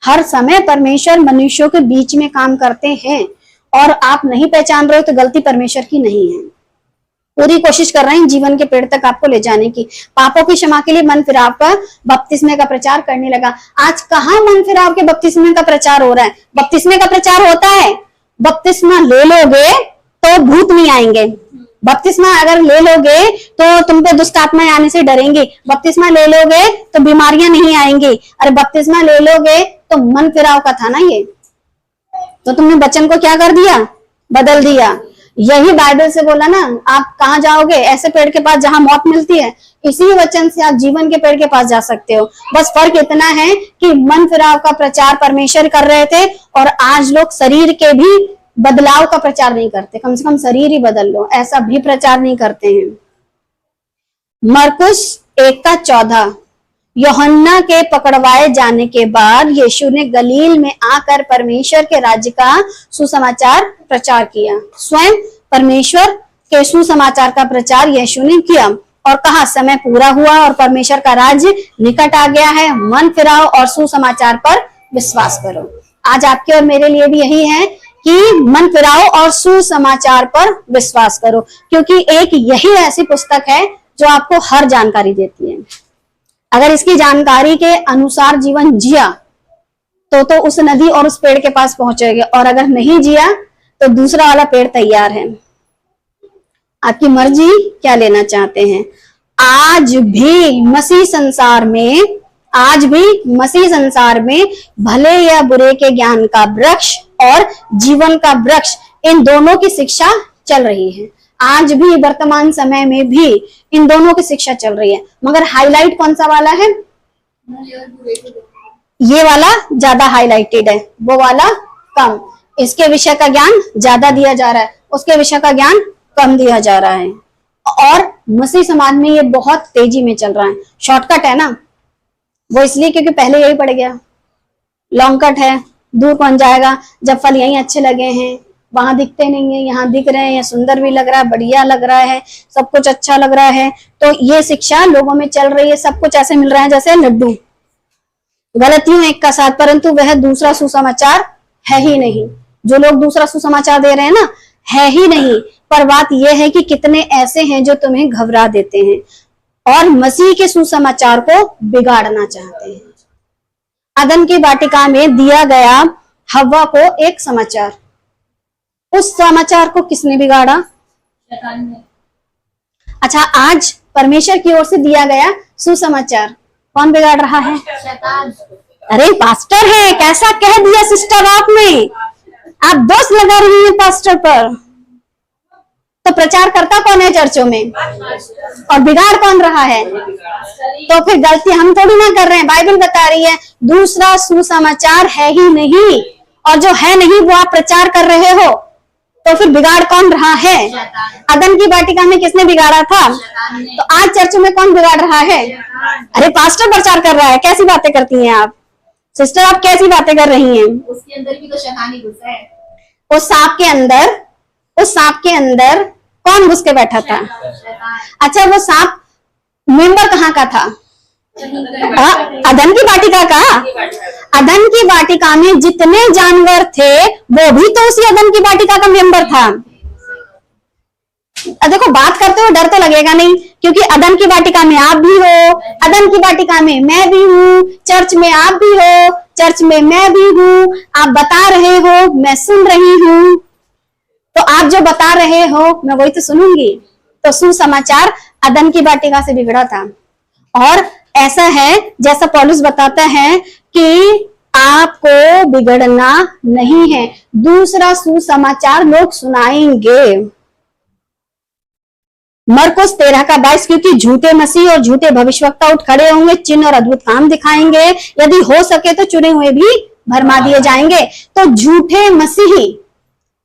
हर समय परमेश्वर मनुष्यों के बीच में काम करते हैं और आप नहीं पहचान रहे हो तो गलती परमेश्वर की नहीं है। पूरी कोशिश कर रहे हैं जीवन के पेड़ तक आपको ले जाने की। पापों की क्षमा के लिए मन फिराव का बपतिस्मे का प्रचार करने लगा। आज कहाँ मन फिराव के बपतिस्मे का प्रचार हो रहा है? बपतिस्मे का प्रचार होता है, बपतिस्मा ले लोगे तो भूत नहीं आएंगे, बपतिस्मा अगर ले लोगे तो तुम पे दुष्ट आत्माएं आने से डरेंगी, बपतिस्मा ले लोगे तो बीमारियां नहीं आएंगी। अरे बपतिस्मा ले लोगे तो मन फिराव का था ना ये, तो तुमने वचन को क्या कर दिया, बदल दिया। यही बाइबल से बोला ना, आप कहाँ जाओगे, ऐसे पेड़ के पास जहां मौत मिलती है, इसी वचन से आप जीवन के पेड़ के पास जा सकते हो। बस फर्क इतना है कि मन फिराव का प्रचार परमेश्वर कर रहे थे और आज लोग शरीर के भी बदलाव का प्रचार नहीं करते। कम से कम शरीर ही बदल लो, ऐसा भी प्रचार नहीं करते हैं। मरकुस 1:14, यूहन्ना के पकड़वाए जाने के बाद यीशु ने गलील में आकर परमेश्वर के राज्य का सुसमाचार प्रचार किया। स्वयं परमेश्वर के सुसमाचार का प्रचार यीशु ने किया और कहा समय पूरा हुआ और परमेश्वर का राज्य निकट आ गया है, मन फिराओ और सुसमाचार पर विश्वास करो। आज आपके और मेरे लिए भी यही है कि मन फिराओ और सुसमाचार पर विश्वास करो, क्योंकि एक यही ऐसी पुस्तक है जो आपको हर जानकारी देती है। अगर इसकी जानकारी के अनुसार जीवन जिया तो उस नदी और उस पेड़ के पास पहुंचोगे, और अगर नहीं जिया तो दूसरा वाला पेड़ तैयार है। आपकी मर्जी क्या लेना चाहते हैं। आज भी मसीह संसार में भले या बुरे के ज्ञान का वृक्ष और जीवन का वृक्ष, इन दोनों की शिक्षा चल रही है। आज भी वर्तमान समय में भी इन दोनों की शिक्षा चल रही है, मगर हाईलाइट कौन सा वाला है? ये वाला ज्यादा हाईलाइटेड है, वो वाला कम। इसके विषय का ज्ञान ज्यादा दिया जा रहा है, उसके विषय का ज्ञान कम दिया जा रहा है। और मसीह समाज में ये बहुत तेजी में चल रहा है। शॉर्टकट है ना, वो इसलिए क्योंकि पहले यही पड़ गया। लॉन्ग कट है, दूर कौन जाएगा, जब फल यहीं अच्छे लगे हैं, वहां दिखते नहीं है, यहाँ दिख रहे हैं, ये सुंदर भी लग रहा है, बढ़िया लग रहा है, सब कुछ अच्छा लग रहा है, तो ये शिक्षा लोगों में चल रही है। सब कुछ ऐसे मिल रहा है जैसे लड्डू, गलतियों एक का साथ, परंतु वह दूसरा सुसमाचार है ही नहीं। जो लोग दूसरा सुसमाचार दे रहे हैं ना, है ही नहीं। पर बात यह है कि कितने ऐसे हैं जो तुम्हें घबरा देते हैं और मसीह के सुसमाचार को बिगाड़ना चाहते हैं। अदन की वाटिका में दिया गया हव्वा को एक समाचार, उस समाचार को किसने बिगाड़ा? शैतान ने। अच्छा, आज परमेश्वर की ओर से दिया गया सुसमाचार कौन बिगाड़ रहा है? शैतान। अरे पास्टर है, कैसा कह दिया सिस्टर आपने, आप दोष लगा रही हैं पास्टर पर। तो प्रचार करता कौन है चर्चों में और बिगाड़ कौन रहा है? तो फिर गलती हम थोड़ी ना कर रहे हैं, बाइबल बता रही है दूसरा सुसमाचार है ही नहीं, और जो है नहीं वो आप प्रचार कर रहे हो, तो फिर बिगाड़ कौन रहा है? अदन की वाटिका में किसने बिगाड़ा था? तो आज चर्चों में कौन बिगाड़ रहा है? अरे पास्टर प्रचार कर रहा है। कैसी बातें करती हैं आप सिस्टर, आप कैसी बातें कर रही हैं? उसके अंदर भी तो शैतान ही घुसा है। उस सांप के अंदर कौन घुस के बैठा था? अच्छा, वो सांप मेंबर कहाँ का था? अदन की वाटिका का। अदन की वाटिका में जितने जानवर थे वो भी तो उसी अदन की वाटिका का मेंबर था। देखो, बात करते हो डर तो लगेगा नहीं, क्योंकि अदन की वाटिका में आप भी हो, अदन की वाटिका में मैं भी हूँ, चर्च में आप भी हो, चर्च में मैं भी हूँ। आप बता रहे हो, मैं सुन रही हूँ, तो आप जो बता रहे हो मैं वही तो सुनूंगी। तो सुसमाचार अदन की वाटिका से बिगड़ा था। और ऐसा है जैसा पौलुस बताता है कि आपको बिगड़ना नहीं है। दूसरा सुसमाचार लोग सुनाएंगे। मरकुस 13:22, क्योंकि झूठे मसीह और झूठे भविष्यवक्ता उठ खड़े होंगे, चिन्ह और अद्भुत काम दिखाएंगे, यदि हो सके तो चुने हुए भी भरमा दिए जाएंगे। तो झूठे मसीही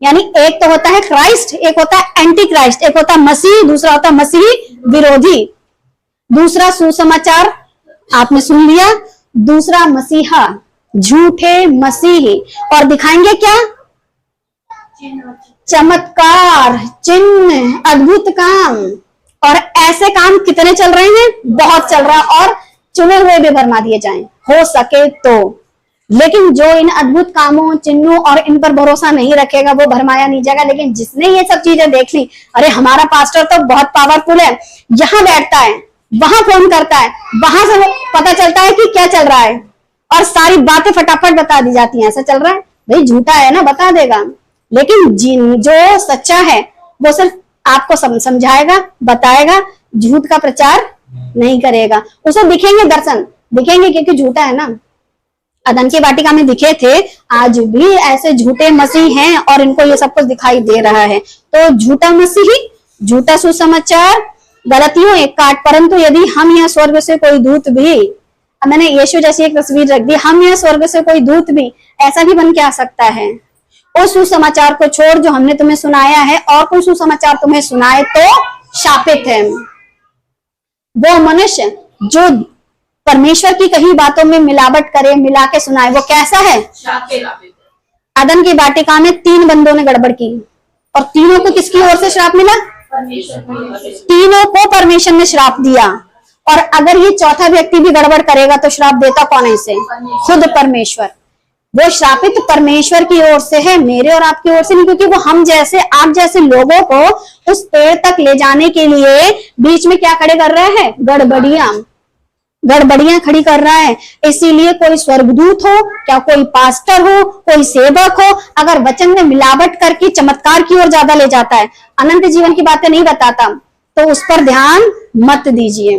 यानी एक तो होता है क्राइस्ट, एक होता है एंटी क्राइस्ट, एक होता है मसीह, दूसरा होता है मसीही विरोधी। दूसरा सुसमाचार आपने सुन लिया, दूसरा मसीहा, झूठे मसीही, और दिखाएंगे क्या? चमत्कार, चिन्ह, अद्भुत काम। और ऐसे काम कितने चल रहे हैं? बहुत चल रहा है, और चुने हुए भी भरमा दिए जाएं हो सके तो। लेकिन जो इन अद्भुत कामों, चिन्हों और इन पर भरोसा नहीं रखेगा वो भरमाया नहीं जाएगा। लेकिन जिसने ये सब चीजें देख ली, अरे हमारा पास्टर तो बहुत पावरफुल है, यहाँ बैठता है, वहां फोन करता है, वहां से पता चलता है कि क्या चल रहा है, और सारी बातें फटाफट बता दी जाती हैं, ऐसा चल रहा है, भाई झूठा है ना, बता देगा। लेकिन जो सच्चा है वो सिर्फ आपको समझाएगा, बताएगा, झूठ का प्रचार नहीं करेगा। उसे दिखेंगे दर्शन, दिखेंगे क्योंकि झूठा है ना। अदन की वाटिका में दिखे थे, आज भी ऐसे झूठे मसीह हैं और इनको ये सब कुछ दिखाई दे रहा है। तो झूठा मसीही, झूठा सुसमाचार। गलतियों 1:8, परंतु यदि हम यह स्वर्ग से कोई दूत भी, मैंने यीशु जैसी एक तस्वीर रख दी, हम यह स्वर्ग से कोई दूत भी ऐसा भी बन के आ सकता है। उस सुसमाचार को छोड़ जो हमने तुम्हें सुनाया है, और कोई सुसमाचार तुम्हें सुनाए तो शापित है। वो मनुष्य जो परमेश्वर की कही बातों में मिलावट करे, मिला के सुनाए, वो कैसा है? अदन की वाटिका में 3 बंदों ने गड़बड़ की, और तीनों को किसकी ओर से श्राप मिला? तीनों को परमेश्वर ने श्राप दिया। और अगर ये चौथा व्यक्ति भी गड़बड़ करेगा तो श्राप देता कौन है इसे? खुद परमेश्वर। वो श्रापित परमेश्वर की ओर से है, मेरे और आपकी ओर से नहीं, क्योंकि वो हम जैसे, आप जैसे लोगों को उस पेड़ तक ले जाने के लिए बीच में क्या खड़े कर रहा है? गड़बड़ियां खड़ी कर रहा है। इसीलिए कोई स्वर्गदूत हो, क्या कोई पास्टर हो, कोई सेवक हो, अगर वचन में मिलावट करके चमत्कार की ओर ज्यादा ले जाता है, अनंत जीवन की बातें नहीं बताता, तो उस पर ध्यान मत दीजिए।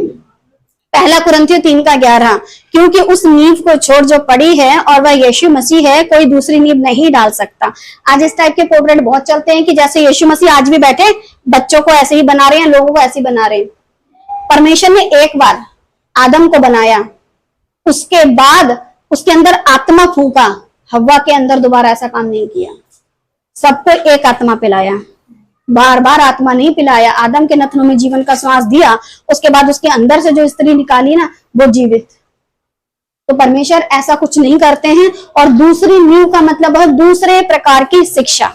1 कुरिन्थियों 3:11, क्योंकि उस नींव को छोड़ जो पड़ी है और वह यीशु मसीह है, कोई दूसरी नींव नहीं डाल सकता। आज इस टाइप के पोर्ट्रेट बहुत चलते हैं कि जैसे यीशु मसीह आज भी बैठे बच्चों को ऐसे ही बना रहे हैं, लोगों को ऐसे ही बना रहे हैं। परमेश्वर ने एक बार आदम को बनाया, उसके बाद उसके अंदर आत्मा फूंका, हव्वा के अंदर दोबारा ऐसा काम नहीं किया। सबको एक आत्मा पिलाया, बार बार आत्मा नहीं पिलाया। आदम के नथनों में जीवन का श्वास दिया, उसके बाद उसके अंदर से जो स्त्री निकाली ना, वो जीवित। तो परमेश्वर ऐसा कुछ नहीं करते हैं। और दूसरी नींव का मतलब है दूसरे प्रकार की शिक्षा।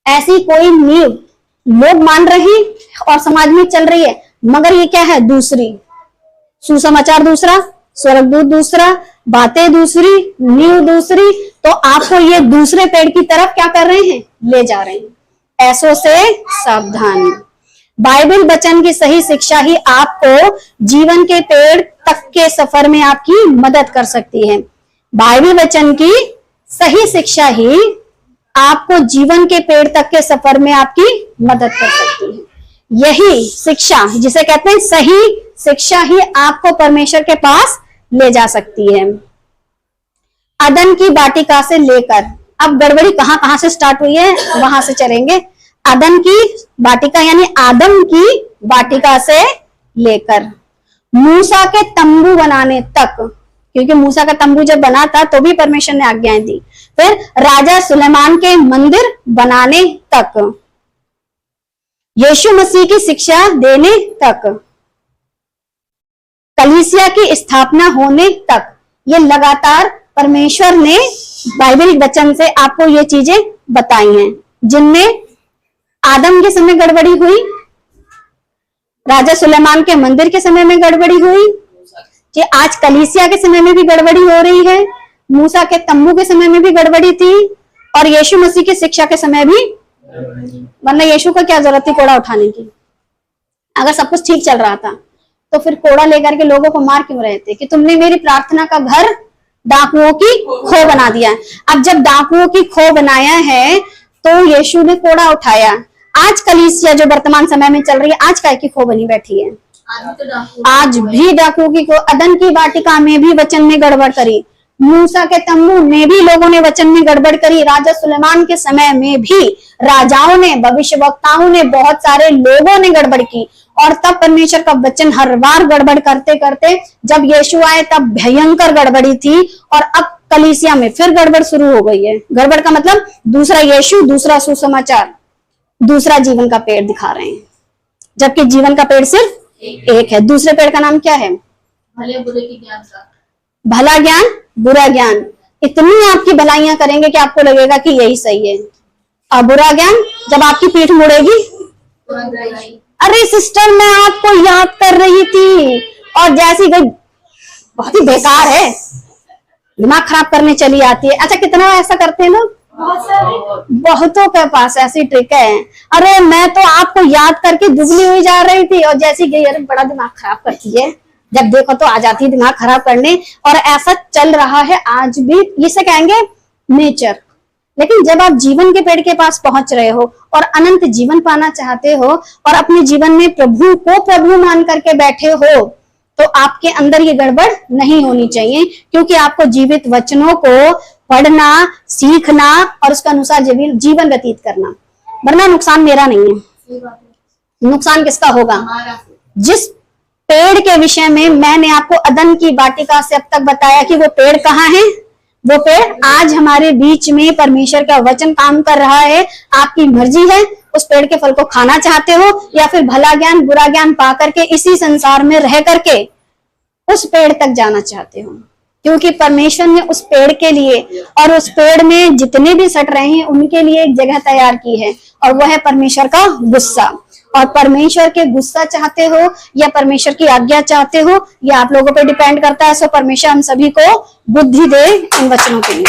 ऐसी कोई नींव लोग मान रहे और समाज में चल रही है, मगर ये क्या है? दूसरी। सुसमाचार दूसरा, स्वर्गदूत दूसरा, बातें दूसरी, नींव दूसरी। तो आपको ये दूसरे पेड़ की तरफ क्या कर रहे हैं? ले जा रहे हैं। ऐसों से सावधान। बाइबल वचन की सही शिक्षा ही आपको जीवन के पेड़ तक के सफर में आपकी मदद कर सकती है। बाइबल वचन की सही शिक्षा ही आपको जीवन के पेड़ तक के सफर में आपकी मदद कर सकती है। यही शिक्षा, जिसे कहते हैं सही शिक्षा, ही आपको परमेश्वर के पास ले जा सकती है। अदन की वाटिका से लेकर, अब गड़बड़ी कहां कहां से स्टार्ट हुई है वहां से चलेंगे। अदन की वाटिका यानी आदम की वाटिका से लेकर मूसा के तंबू बनाने तक, क्योंकि मूसा का तंबू जब बना था तो भी परमेश्वर ने आज्ञाएं दी। फिर राजा सुलेमान के मंदिर बनाने तक, यीशु मसीह की शिक्षा देने तक, कलीसिया की स्थापना होने तक, ये लगातार परमेश्वर ने बाइबल वचन से आपको ये चीजें बताई हैं, जिनमें आदम के समय गड़बड़ी हुई, राजा सुलेमान के मंदिर के समय में गड़बड़ी हुई, कि आज कलीसिया के समय में भी गड़बड़ी हो रही है, मूसा के तंबू के समय में भी गड़बड़ी थी, और यीशु मसीह की शिक्षा के समय भी। वरना यीशु को क्या जरूरत थी कोड़ा उठाने की? अगर सब कुछ ठीक चल रहा था तो फिर कोड़ा लेकर के लोगों को मार क्यों रहे थे? कि तुमने मेरी प्रार्थना का घर डाकुओं की खो बना दिया। अब जब डाकुओं की खो बनाया है तो यीशु ने कोड़ा उठाया। आज कलीसिया जो वर्तमान समय में चल रही है, आज काय की खो बनी बैठी है? आज भी डाकुओं की खो। अदन की वाटिका में भी वचन में गड़बड़ करी, मूसा के तंबू में भी लोगों ने वचन में गड़बड़ करी, राजा सुलेमान के समय में भी राजाओं ने, भविष्यवक्ताओं ने, बहुत सारे लोगों ने गड़बड़ की। और तब परमेश्वर का वचन हर बार गड़बड़ करते करते जब यीशु आए तब भयंकर गड़बड़ी थी, और अब कलीसिया में फिर गड़बड़ शुरू हो गई है। गड़बड़ का मतलब दूसरा यीशु, दूसरा सुसमाचार, दूसरा जीवन का पेड़ दिखा रहे हैं, जबकि जीवन का पेड़ सिर्फ एक है। दूसरे पेड़ का नाम क्या है? भले बुरे की ज्ञान का। भला ज्ञान, बुरा ज्ञान। इतनी आपकी भलाइयां करेंगे कि आपको लगेगा कि यही सही है, और बुरा ज्ञान जब आपकी पीठ मुड़ेगी, तुरंत बुराई। अरे सिस्टर मैं आपको याद कर रही थी और जैसी गई बहुत ही बेकार है, दिमाग खराब करने चली आती है। अच्छा, कितना ऐसा करते हैं लोग? बहुतों के पास ऐसी ट्रिक है। अरे मैं तो आपको याद करके दुबली हुई जा रही थी और जैसी गई, अरे बड़ा दिमाग खराब करती है, जब देखो तो आ जाती है दिमाग खराब करने। और ऐसा चल रहा है आज भी, इसे कहेंगे नेचर। लेकिन जब आप जीवन के पेड़ के पास पहुंच रहे हो और अनंत जीवन पाना चाहते हो और अपने जीवन में प्रभु को प्रभु मान करके बैठे हो, तो आपके अंदर ये गड़बड़ नहीं होनी चाहिए, क्योंकि आपको जीवित वचनों को पढ़ना, सीखना और उसके अनुसार जीवन व्यतीत करना, वरना नुकसान मेरा नहीं है। सही बात है। नुकसान किसका होगा? हमारा। जिस पेड़ के विषय में मैंने आपको अदन की वाटिका से अब तक बताया कि वो पेड़ कहाँ है, वो पेड़ आज हमारे बीच में परमेश्वर का वचन काम कर रहा है। आपकी मर्जी है, उस पेड़ के फल को खाना चाहते हो या फिर भला ज्ञान बुरा ज्ञान पा करके इसी संसार में रह करके उस पेड़ तक जाना चाहते हो। क्योंकि परमेश्वर ने उस पेड़ के लिए और उस पेड़ में जितने भी सट रहे हैं उनके लिए एक जगह तैयार की है, और वो है परमेश्वर का गुस्सा। और परमेश्वर के गुस्सा चाहते हो या परमेश्वर की आज्ञा चाहते हो, ये आप लोगों पे डिपेंड करता है। सो परमेश्वर हम सभी को बुद्धि दे इन वचनों के लिए।